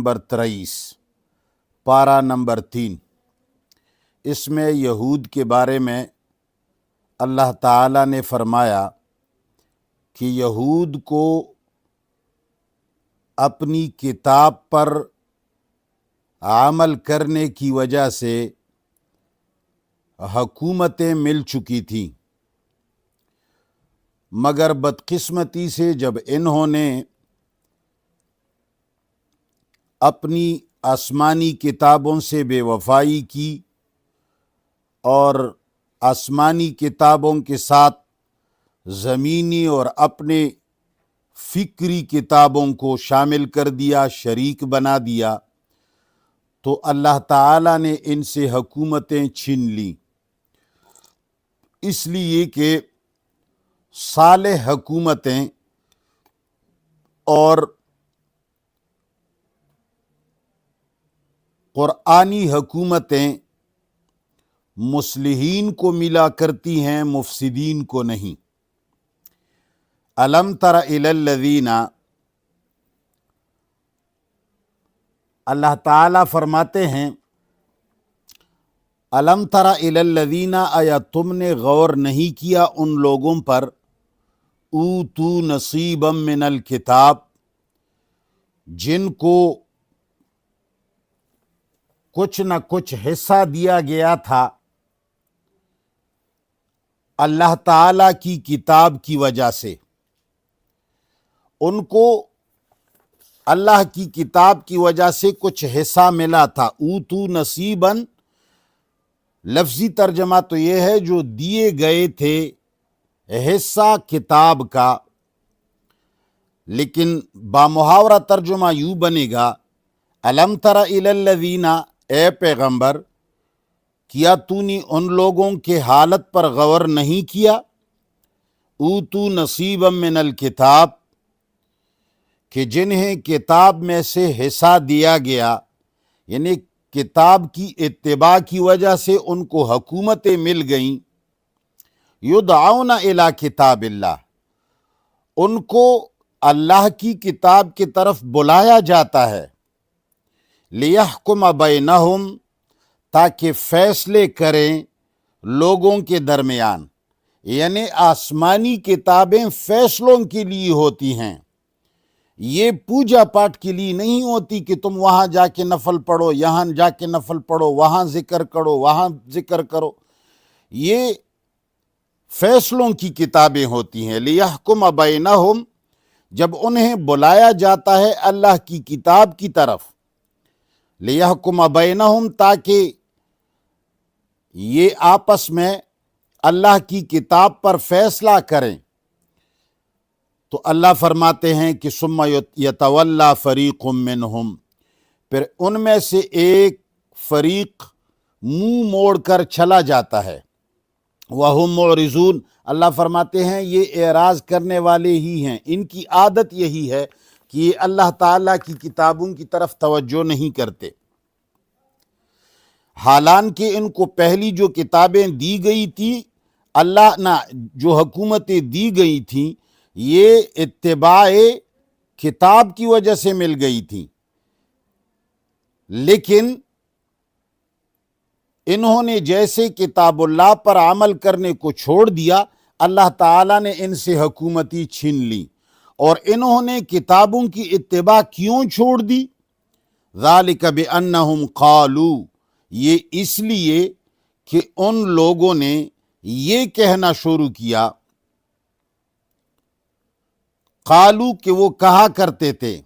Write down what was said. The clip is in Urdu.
نمبر 23 پارہ نمبر 3۔ اس میں یہود کے بارے میں اللہ تعالیٰ نے فرمایا کہ یہود کو اپنی کتاب پر عمل کرنے کی وجہ سے حکومتیں مل چکی تھیں، مگر بدقسمتی سے جب انہوں نے اپنی آسمانی کتابوں سے بے وفائی کی اور آسمانی کتابوں کے ساتھ زمینی اور اپنے فکری کتابوں کو شامل کر دیا، شریک بنا دیا، تو اللہ تعالیٰ نے ان سے حکومتیں چھین لیں، اس لیے کہ صالح حکومتیں اور قرآنی حکومتیں مصلحین کو ملا کرتی ہیں، مفسدین کو نہیں۔ الم تر الی الذین، اللہ تعالیٰ فرماتے ہیں الم تر الی الذین، آیا تم نے غور نہیں کیا ان لوگوں پر اوتوا نصیبا من الکتاب، جن کو کچھ نہ کچھ حصہ دیا گیا تھا اللہ تعالیٰ کی کتاب کی وجہ سے۔ ان کو اللہ کی کتاب کی وجہ سے کچھ حصہ ملا تھا۔ اوتو نصیباً لفظی ترجمہ تو یہ ہے جو دیے گئے تھے حصہ کتاب کا، لیکن بامحاورہ ترجمہ یوں بنے گا الم تر الی الذین، اے پیغمبر کیا تو نے ان لوگوں کے حالت پر غور نہیں کیا اوتو نصیبا من الکتاب، کہ جنہیں کتاب میں سے حصہ دیا گیا، یعنی کتاب کی اتباع کی وجہ سے ان کو حکومتیں مل گئیں۔ یدعون الی کتاب اللہ، ان کو اللہ کی کتاب کی طرف بلایا جاتا ہے، لیحکم بینہم، تاکہ فیصلے کریں لوگوں کے درمیان، یعنی آسمانی کتابیں فیصلوں کے لیے ہوتی ہیں، یہ پوجا پاٹ کے لیے نہیں ہوتی کہ تم وہاں جا کے نفل پڑھو، یہاں جا کے نفل پڑھو، وہاں ذکر کرو، وہاں ذکر کرو، یہ فیصلوں کی کتابیں ہوتی ہیں۔ لیحکم بینہم، جب انہیں بلایا جاتا ہے اللہ کی کتاب کی طرف، لیحکم بینہم، تاکہ یہ آپس میں اللہ کی کتاب پر فیصلہ کریں، تو اللہ فرماتے ہیں کہ ثم یتولی فریق منہم، پھر ان میں سے ایک فریق منہ موڑ کر چلا جاتا ہے، وہم معرضون، اللہ فرماتے ہیں یہ اعراض کرنے والے ہی ہیں، ان کی عادت یہی ہے کہ یہ اللہ تعالیٰ کی کتابوں کی طرف توجہ نہیں کرتے، حالانکہ ان کو پہلی جو کتابیں دی گئی تھی اللہ نہ، جو حکومتیں دی گئی تھیں یہ اتباع کتاب کی وجہ سے مل گئی تھیں، لیکن انہوں نے جیسے کتاب اللہ پر عمل کرنے کو چھوڑ دیا، اللہ تعالیٰ نے ان سے حکومتی چھین لی۔ اور انہوں نے کتابوں کی اتباع کیوں چھوڑ دی؟ ذالک بانہم قالوا، یہ اس لیے کہ ان لوگوں نے یہ کہنا شروع کیا، قالو، کہ وہ کہا کرتے تھے،